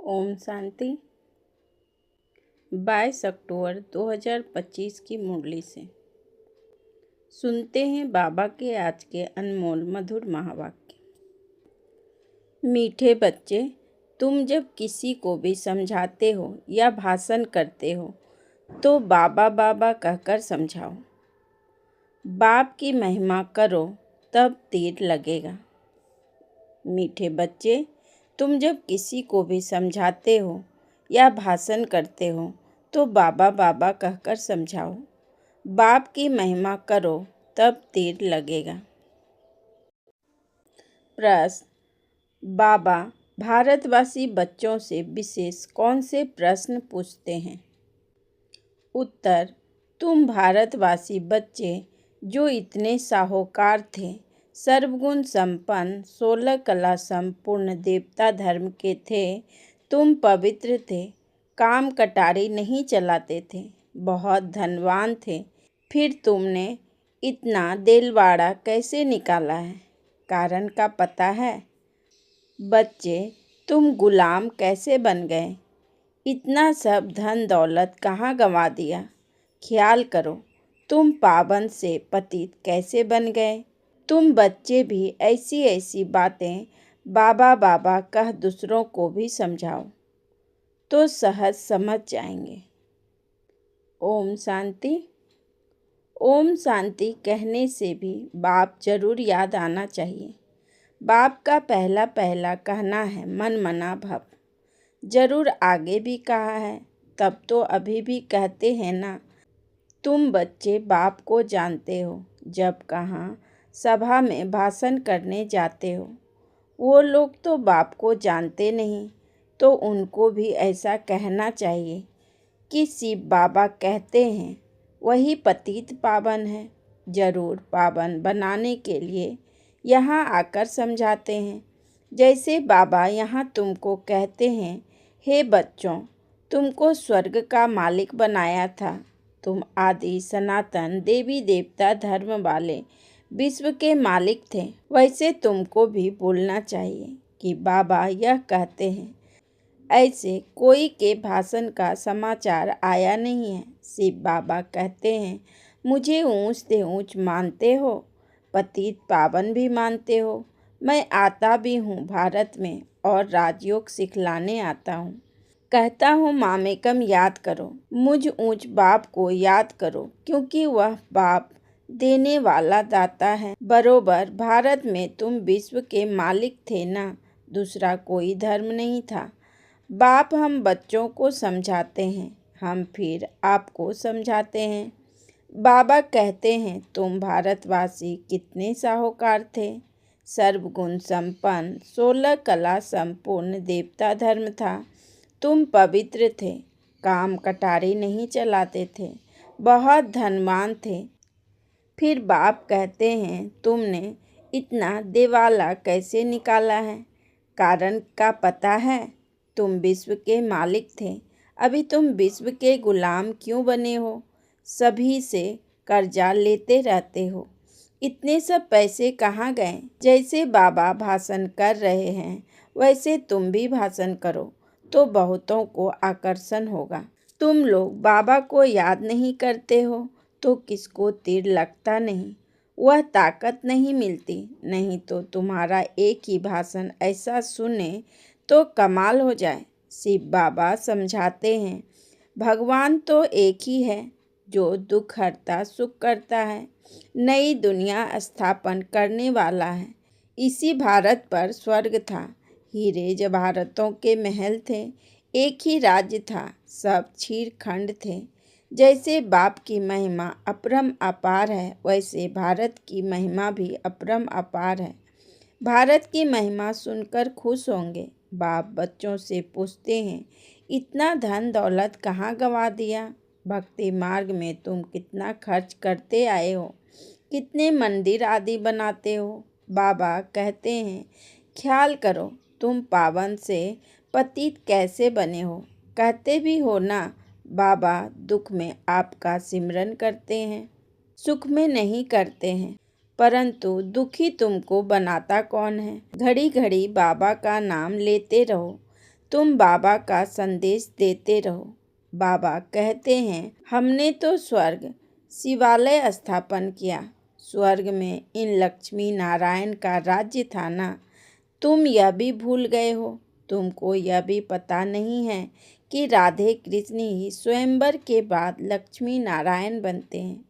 ओम शांति। 22 अक्टूबर 2025 की मुरली से सुनते हैं बाबा के आज के अनमोल मधुर महावाक्य। मीठे बच्चे, तुम जब किसी को भी समझाते हो या भाषण करते हो तो बाबा बाबा कहकर समझाओ। बाप की महिमा करो तब तीर लगेगा। मीठे बच्चे, तुम जब किसी को भी समझाते हो या भाषण करते हो तो बाबा बाबा कहकर समझाओ। बाप की महिमा करो तब तीर लगेगा। प्रश्न: बाबा भारतवासी बच्चों से विशेष कौन से प्रश्न पूछते हैं? उत्तर: तुम भारतवासी बच्चे जो इतने साहूकार थे, सर्वगुण संपन्न, 16 कला संपूर्ण देवता धर्म के थे, तुम पवित्र थे, काम कटारी नहीं चलाते थे, बहुत धनवान थे, फिर तुमने इतना दिलवाड़ा कैसे निकाला है? कारण का पता है? बच्चे, तुम गुलाम कैसे बन गए? इतना सब धन दौलत कहाँ गंवा दिया? ख्याल करो, तुम पावन से पतित कैसे बन गए? तुम बच्चे भी ऐसी ऐसी बातें बाबा बाबा कह दूसरों को भी समझाओ तो सहज समझ जाएंगे। ओम शांति। ओम शांति कहने से भी बाप जरूर याद आना चाहिए। बाप का पहला पहला कहना है मन मना भव। जरूर आगे भी कहा है, तब तो अभी भी कहते हैं ना। तुम बच्चे बाप को जानते हो। जब कहाँ सभा में भाषण करने जाते हो, वो लोग तो बाप को जानते नहीं, तो उनको भी ऐसा कहना चाहिए कि शिव बाबा कहते हैं वही पतित पावन है। जरूर पावन बनाने के लिए यहाँ आकर समझाते हैं। जैसे बाबा यहाँ तुमको कहते हैं, हे बच्चों, तुमको स्वर्ग का मालिक बनाया था, तुम आदि सनातन देवी देवता धर्म वाले विश्व के मालिक थे। वैसे तुमको भी बोलना चाहिए कि बाबा यह कहते हैं। ऐसे कोई के भाषण का समाचार आया नहीं है। शिव बाबा कहते हैं, मुझे ऊंच से ऊंच मानते हो, पतित पावन भी मानते हो। मैं आता भी हूँ भारत में और राजयोग सिखलाने आता हूँ। कहता हूँ मामेकम याद करो, मुझ ऊंच बाप को याद करो, क्योंकि वह बाप देने वाला दाता है। बरोबर भारत में तुम विश्व के मालिक थे ना, दूसरा कोई धर्म नहीं था। बाप हम बच्चों को समझाते हैं, हम फिर आपको समझाते हैं। बाबा कहते हैं, तुम भारतवासी कितने साहूकार थे, सर्वगुण संपन्न, 16 कला संपूर्ण देवता धर्म था, तुम पवित्र थे, काम कटारी नहीं चलाते थे, बहुत धनवान थे। फिर बाप कहते हैं, तुमने इतना दिवाला कैसे निकाला है? कारण का पता है? तुम विश्व के मालिक थे, अभी तुम विश्व के गुलाम क्यों बने हो? सभी से कर्जा लेते रहते हो। इतने सब पैसे कहाँ गए? जैसे बाबा भाषण कर रहे हैं वैसे तुम भी भाषण करो तो बहुतों को आकर्षण होगा। तुम लोग बाबा को याद नहीं करते हो तो किसको तीर लगता नहीं, वह ताकत नहीं मिलती। नहीं तो तुम्हारा एक ही भाषण ऐसा सुने तो कमाल हो जाए। शिव बाबा समझाते हैं, भगवान तो एक ही है जो दुख हरता सुख करता है, नई दुनिया स्थापन करने वाला है। इसी भारत पर स्वर्ग था, हीरे जवाहरातों के महल थे, एक ही राज्य था, सब क्षीर खंड थे। जैसे बाप की महिमा अपरम अपार है, वैसे भारत की महिमा भी अपरम अपार है। भारत की महिमा सुनकर खुश होंगे। बाप बच्चों से पूछते हैं, इतना धन दौलत कहाँ गंवा दिया? भक्ति मार्ग में तुम कितना खर्च करते आए हो, कितने मंदिर आदि बनाते हो? बाबा कहते हैं, ख्याल करो, तुम पावन से पतित कैसे बने हो? कहते भी हो ना, बाबा दुख में आपका सिमरन करते हैं, सुख में नहीं करते हैं। परंतु दुखी तुमको बनाता कौन है? घड़ी घड़ी बाबा का नाम लेते रहो तुम बाबा का संदेश देते रहो। बाबा कहते हैं, हमने तो स्वर्ग शिवालय स्थापन किया। स्वर्ग में इन लक्ष्मी नारायण का राज्य था ना। तुम यह भी भूल गए हो। तुमको यह भी पता नहीं है कि राधे कृष्ण ही स्वयंवर के बाद लक्ष्मी नारायण बनते हैं।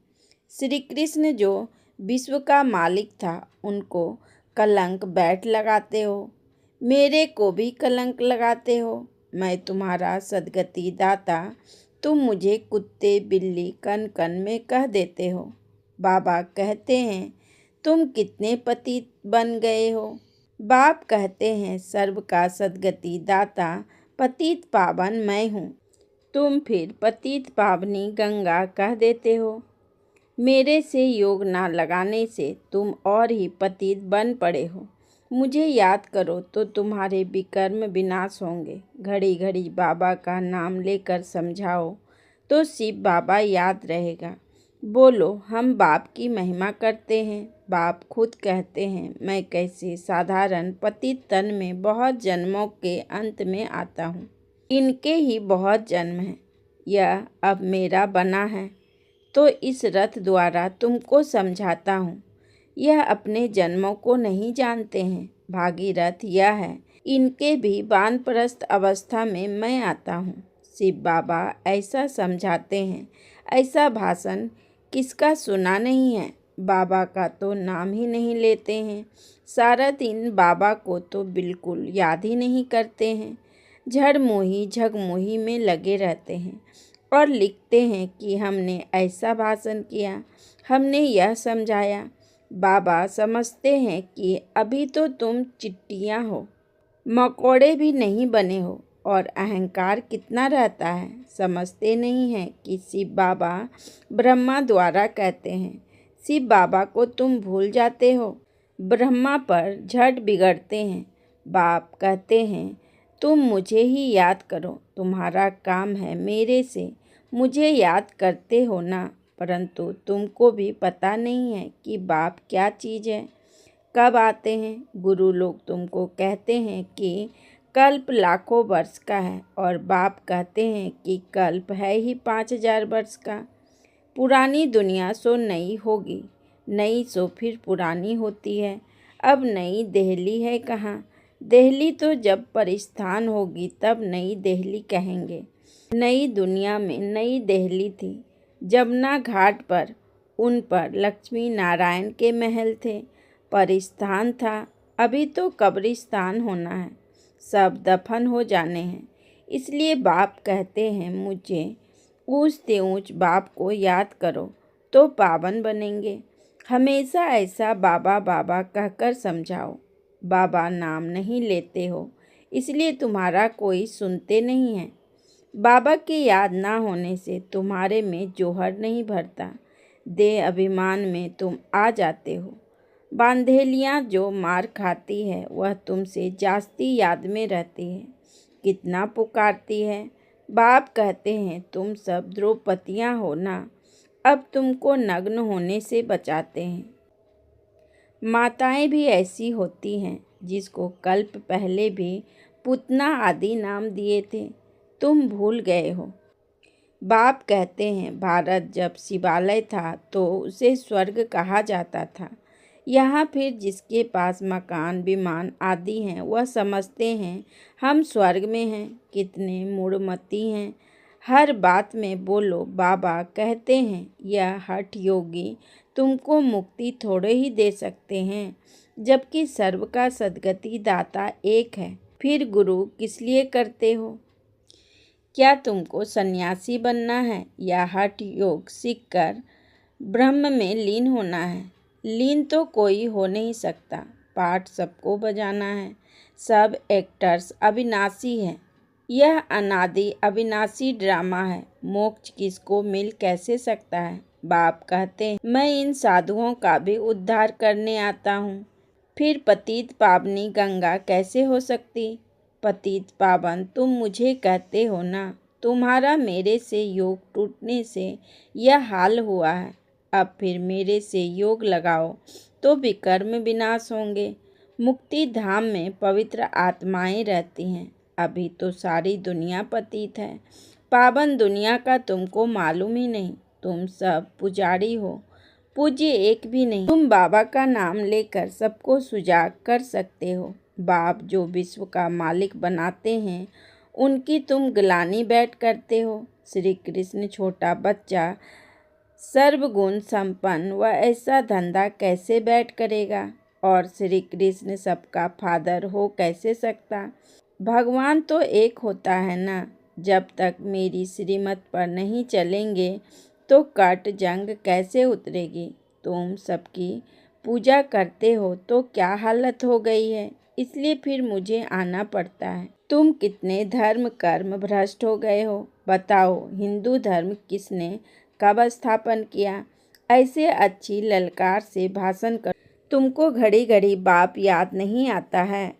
श्री कृष्ण जो विश्व का मालिक था, उनको कलंक बैठ लगाते हो। मेरे को भी कलंक लगाते हो। मैं तुम्हारा सद्गति दाता, तुम मुझे कुत्ते बिल्ली कन कन में कह देते हो। बाबा कहते हैं, तुम कितने पतित बन गए हो। बाप कहते हैं, सर्व का सद्गति दाता पतित पावन मैं हूँ। तुम फिर पतित पावनी गंगा कह देते हो। मेरे से योग ना लगाने से तुम और ही पतित बन पड़े हो। मुझे याद करो तो तुम्हारे विकर्म विनाश होंगे। घड़ी घड़ी बाबा का नाम लेकर समझाओ तो शिव बाबा याद रहेगा। बोलो, हम बाप की महिमा करते हैं। बाप खुद कहते हैं, मैं कैसे साधारण पतित तन में बहुत जन्मों के अंत में आता हूँ। इनके ही बहुत जन्म हैं। यह अब मेरा बना है तो इस रथ द्वारा तुमको समझाता हूँ। यह अपने जन्मों को नहीं जानते हैं। भागीरथ यह है, इनके भी वानप्रस्थ अवस्था में मैं आता हूँ। शिव बाबा ऐसा समझाते हैं। ऐसा भाषण किसका सुना नहीं है। बाबा का तो नाम ही नहीं लेते हैं। सारा दिन बाबा को तो बिल्कुल याद ही नहीं करते हैं। झड़मोही झगमोही में लगे रहते हैं और लिखते हैं कि हमने ऐसा भाषण किया, हमने यह समझाया। बाबा समझते हैं कि अभी तो तुम चिट्टियाँ हो, मकोड़े भी नहीं बने हो और अहंकार कितना रहता है समझते नहीं हैं कि शिव बाबा ब्रह्मा द्वारा कहते हैं। शिव बाबा को तुम भूल जाते हो। ब्रह्मा पर झट बिगड़ते हैं। बाप कहते हैं, तुम मुझे ही याद करो। तुम्हारा काम है मेरे से मुझे याद करते हो ना। परंतु तुमको भी पता नहीं है कि बाप क्या चीज़ है, कब आते हैं। गुरु लोग तुमको कहते हैं कि कल्प लाखों वर्ष का है और बाप कहते हैं कि कल्प है ही 5000 वर्ष का। पुरानी दुनिया सो नई होगी, नई सो फिर पुरानी होती है। अब नई दिल्ली है कहाँ। दिल्ली तो जब परिस्थान होगी तब नई दिल्ली कहेंगे। नई दुनिया में नई दिल्ली थी। जमुना घाट पर उन पर लक्ष्मी नारायण के महल थे। परिस्थान था। अभी तो कब्रिस्तान होना है। सब दफन हो जाने हैं। इसलिए बाप कहते हैं, मुझे ऊंच से ऊंच बाप को याद करो तो पावन बनेंगे। हमेशा ऐसा बाबा बाबा कहकर समझाओ। बाबा नाम नहीं लेते हो, इसलिए तुम्हारा कोई सुनते नहीं है। बाबा की याद ना होने से तुम्हारे में जोहर नहीं भरता। देह अभिमान में तुम आ जाते हो। बांधेलियाँ जो मार खाती है वह तुमसे जास्ती याद में रहती है। कितना पुकारती है। बाप कहते हैं, तुम सब द्रौपदियाँ हो ना। अब तुमको नग्न होने से बचाते हैं। माताएं भी ऐसी होती हैं जिसको कल्प पहले भी पुतना आदि नाम दिए थे। तुम भूल गए हो। बाप कहते हैं, भारत जब शिवालय था तो उसे स्वर्ग कहा जाता था। यहाँ फिर जिसके पास मकान विमान आदि हैं वह समझते हैं हम स्वर्ग में हैं। कितने मूढ़मती हैं। हर बात में बोलो बाबा कहते हैं, यह हठ योगी तुमको मुक्ति थोड़े ही दे सकते हैं, जबकि सर्व का सद्गति दाता एक है। फिर गुरु किस लिए करते हो। क्या तुमको सन्यासी बनना है या हठ योग सीखकर ब्रह्म में लीन होना है। लीन तो कोई हो नहीं सकता। पाठ सबको बजाना है। सब एक्टर्स अविनाशी हैं। यह अनादि अविनाशी ड्रामा है। मोक्ष किसको मिल कैसे सकता है। बाप कहते हैं, मैं इन साधुओं का भी उद्धार करने आता हूँ। फिर पतित पावनी गंगा कैसे हो सकती। पतित पावन तुम मुझे कहते हो ना। तुम्हारा मेरे से योग टूटने से यह हाल हुआ है। अब फिर मेरे से योग लगाओ तो विकर्म विनाश होंगे। मुक्ति धाम में पवित्र आत्माएं रहती हैं। अभी तो सारी दुनिया पतित है। पावन दुनिया का तुमको मालूम ही नहीं। तुम सब पुजारी हो, पूज्य एक भी नहीं। तुम बाबा का नाम लेकर सबको सुजाग कर सकते हो। बाप जो विश्व का मालिक बनाते हैं, उनकी तुम गिलानी बैठ करते हो। श्री कृष्ण छोटा बच्चा सर्वगुण संपन्न वह ऐसा धंधा कैसे बैठ करेगा, और श्री कृष्ण सबका फादर हो कैसे सकता। भगवान तो एक होता है ना। जब तक मेरी श्रीमत पर नहीं चलेंगे तो कट जंग कैसे उतरेगी। तुम सबकी पूजा करते हो तो क्या हालत हो गई है, इसलिए फिर मुझे आना पड़ता है। तुम कितने धर्म कर्म भ्रष्ट हो गए हो। बताओ, हिंदू धर्म किसने कब स्थापन किया। ऐसे अच्छी ललकार से भाषण कर तुमको घड़ी घड़ी बाप याद नहीं आता है।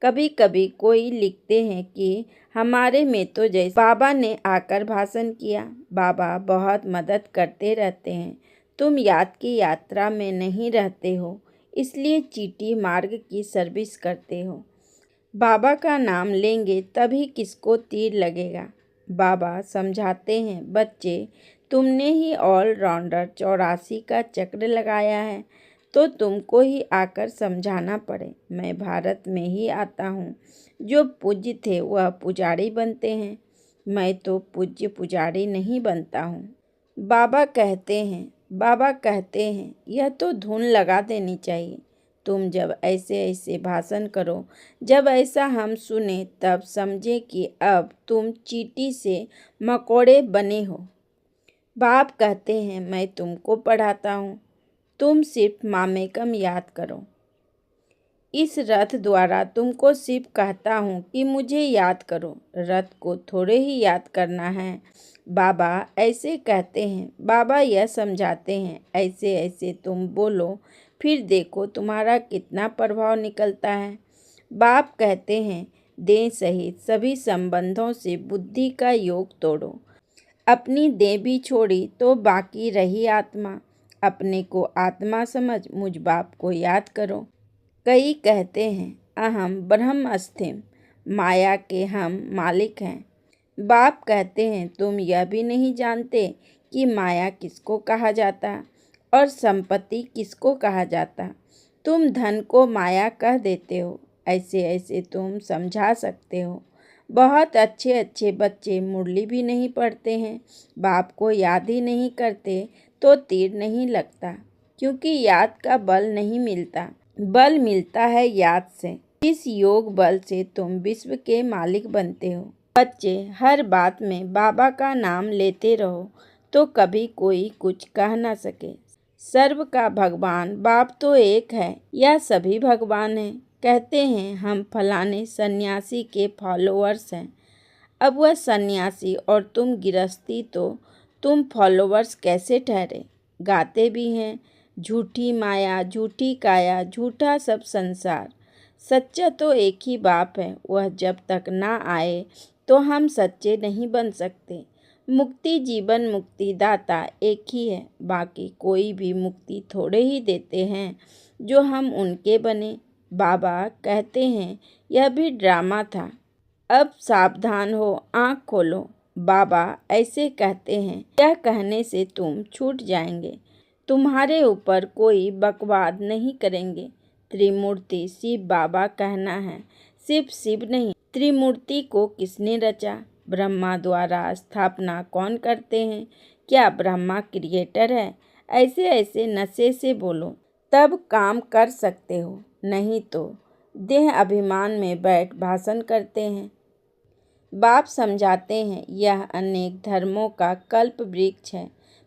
कभी कभी कोई लिखते हैं कि हमारे में तो जैसे बाबा ने आकर भाषण किया। बाबा बहुत मदद करते रहते हैं। तुम याद की यात्रा में नहीं रहते हो, इसलिए चीटी मार्ग की सर्विस करते हो। बाबा का नाम लेंगे तभी किसको तीर लगेगा। बाबा समझाते हैं, बच्चे तुमने ही ऑलराउंडर 84 का चक्र लगाया है, तो तुमको ही आकर समझाना पड़े। मैं भारत में ही आता हूँ। जो पूज्य थे वह पुजारी बनते हैं, मैं तो पूज्य पुजारी नहीं बनता हूँ। बाबा कहते हैं यह तो धुन लगा देनी चाहिए। तुम जब ऐसे ऐसे भाषण करो, जब ऐसा हम सुने तब समझे कि अब तुम चींटी से मकोड़े बने हो। बाप कहते हैं मैं तुमको पढ़ाता हूँ, तुम सिर्फ मामेकम याद करो। इस रथ द्वारा तुमको सिर्फ कहता हूँ कि मुझे याद करो, रथ को थोड़े ही याद करना है। बाबा ऐसे कहते हैं। बाबा यह समझाते हैं, ऐसे ऐसे तुम बोलो, फिर देखो तुम्हारा कितना प्रभाव निकलता है। बाप कहते हैं, देह सहित सभी संबंधों से बुद्धि का योग तोड़ो। अपनी देह भी छोड़ी तो बाकी रही आत्मा। अपने को आत्मा समझ मुझ बाप को याद करो। कई कहते हैं अहम ब्रह्मस्थिम, माया के हम मालिक हैं। बाप कहते हैं तुम यह भी नहीं जानते कि माया किसको कहा जाता और संपत्ति किसको कहा जाता। तुम धन को माया कह देते हो। ऐसे ऐसे तुम समझा सकते हो। बहुत अच्छे अच्छे बच्चे मुरली भी नहीं पढ़ते हैं, बाप को याद ही नहीं करते तो तीर नहीं लगता, क्योंकि याद का बल नहीं मिलता। बल मिलता है याद से। इस योग बल से तुम विश्व के मालिक बनते हो। बच्चे हर बात में बाबा का नाम लेते रहो तो कभी कोई कुछ कह ना सके। सर्व का भगवान बाप तो एक है, यह सभी भगवान हैं। कहते हैं हम फलाने सन्यासी के फॉलोअर्स हैं। अब वह सन्यासी और तुम गृहस्थी, तो तुम फॉलोअर्स कैसे ठहरे। गाते भी हैं, झूठी माया झूठी काया झूठा सब संसार। सच्चा तो एक ही बाप है, वह जब तक ना आए तो हम सच्चे नहीं बन सकते। मुक्ति जीवन मुक्ति दाता एक ही है, बाकी कोई भी मुक्ति थोड़े ही देते हैं जो हम उनके बने। बाबा कहते हैं यह भी ड्रामा था, अब सावधान हो, आँख खोलो। बाबा ऐसे कहते हैं, यह कहने से तुम छूट जाएंगे। तुम्हारे ऊपर कोई बकवाद नहीं करेंगे। त्रिमूर्ति शिव बाबा कहना है, सिर्फ शिव नहीं। त्रिमूर्ति को किसने रचा। ब्रह्मा द्वारा स्थापना कौन करते हैं। क्या ब्रह्मा क्रिएटर है। ऐसे ऐसे नशे से बोलो तब काम कर सकते हो, नहीं तो देह अभिमान में बैठ भाषण करते हैं। बाप समझाते हैं यह अनेक धर्मों का कल्प वृक्ष है।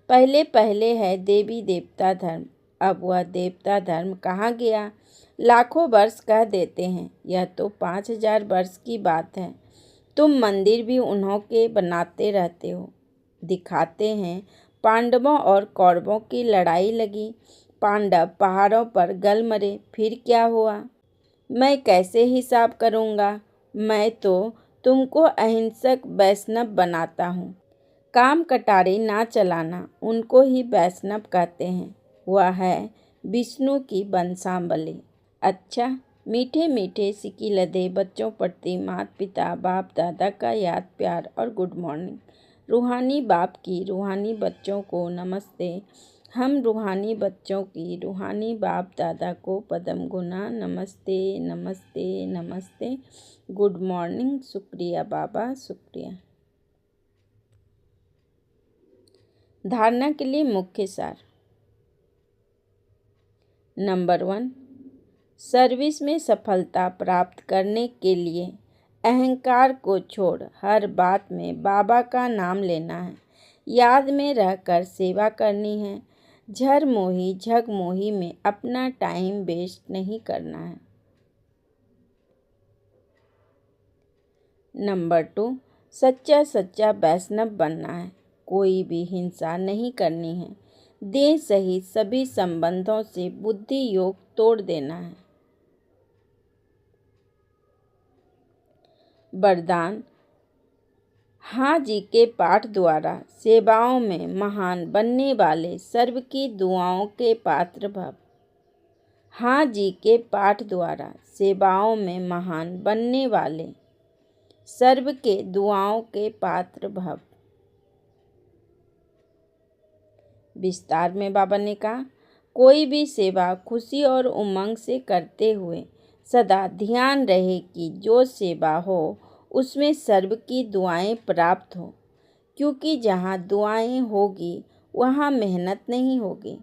पहले पहले है देवी देवता धर्म, अब वह देवता धर्म कहाँ गया। लाखों वर्ष कह देते हैं, यह तो 5000 वर्ष की बात है। तुम मंदिर भी उन्हों के बनाते रहते हो। दिखाते हैं पांडवों और कौरवों की लड़ाई लगी, पांडव पहाड़ों पर गल मरे, फिर क्या हुआ। मैं कैसे हिसाब करूँगा। मैं तो तुमको अहिंसक वैष्णव बनाता हूँ। काम कटारी ना चलाना, उनको ही वैष्णव कहते हैं। वह है विष्णु की वंशावली। अच्छा, मीठे मीठे सिक्की लदे बच्चों प्रति माता पिता बाप दादा का याद प्यार और गुड मॉर्निंग। रूहानी बाप की रूहानी बच्चों को नमस्ते। हम रूहानी बच्चों की रूहानी बाप दादा को पदम गुना नमस्ते नमस्ते नमस्ते। Good morning. शुक्रिया बाबा, शुक्रिया। धारणा के लिए मुख्य सार। नंबर 1, सर्विस में सफलता प्राप्त करने के लिए अहंकार को छोड़ हर बात में बाबा का नाम लेना है। याद में रहकर सेवा करनी है। झरमोही झगमोही में अपना टाइम वेस्ट नहीं करना है। नंबर 2, सच्चा सच्चा वैष्णव बनना है। कोई भी हिंसा नहीं करनी है। देह सहित सभी संबंधों से बुद्धि योग तोड़ देना है। वरदान। हाँ जी के पाठ द्वारा सेवाओं में महान बनने वाले सर्व की दुआओं के पात्र भव। हाँ जी के पाठ द्वारा सेवाओं में महान बनने वाले सर्व के दुआओं के पात्र भव। विस्तार में बाबा ने कहा, कोई भी सेवा खुशी और उमंग से करते हुए सदा ध्यान रहे कि जो सेवा हो उसमें सर्व की दुआएं प्राप्त हो, क्योंकि जहाँ दुआएं होगी वहाँ मेहनत नहीं होगी।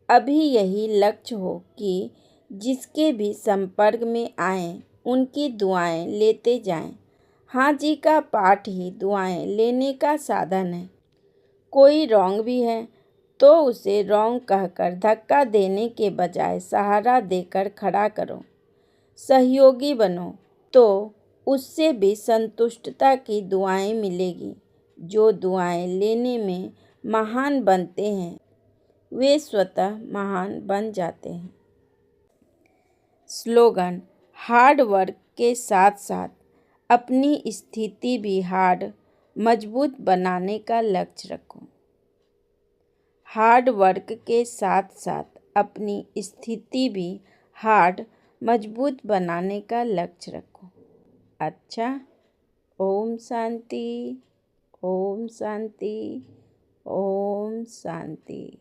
अभी यही लक्ष्य हो कि जिसके भी संपर्क में आएं उनकी दुआएं लेते जाएं। हाँ जी का पाठ ही दुआएं लेने का साधन है। कोई रॉन्ग भी है तो उसे रॉन्ग कहकर धक्का देने के बजाय सहारा देकर खड़ा करो। सहयोगी बनो तो उससे भी संतुष्टता की दुआएं मिलेगी। जो दुआएं लेने में महान बनते हैं वे स्वतः महान बन जाते हैं। स्लोगन। हार्ड वर्क के साथ साथ अपनी स्थिति भी हार्ड मजबूत बनाने का लक्ष्य रखो। हार्ड वर्क के साथ साथ अपनी स्थिति भी हार्ड मजबूत बनाने का लक्ष्य रखो। अच्छा। ओम शांति, ओम शांति, ओम शांति।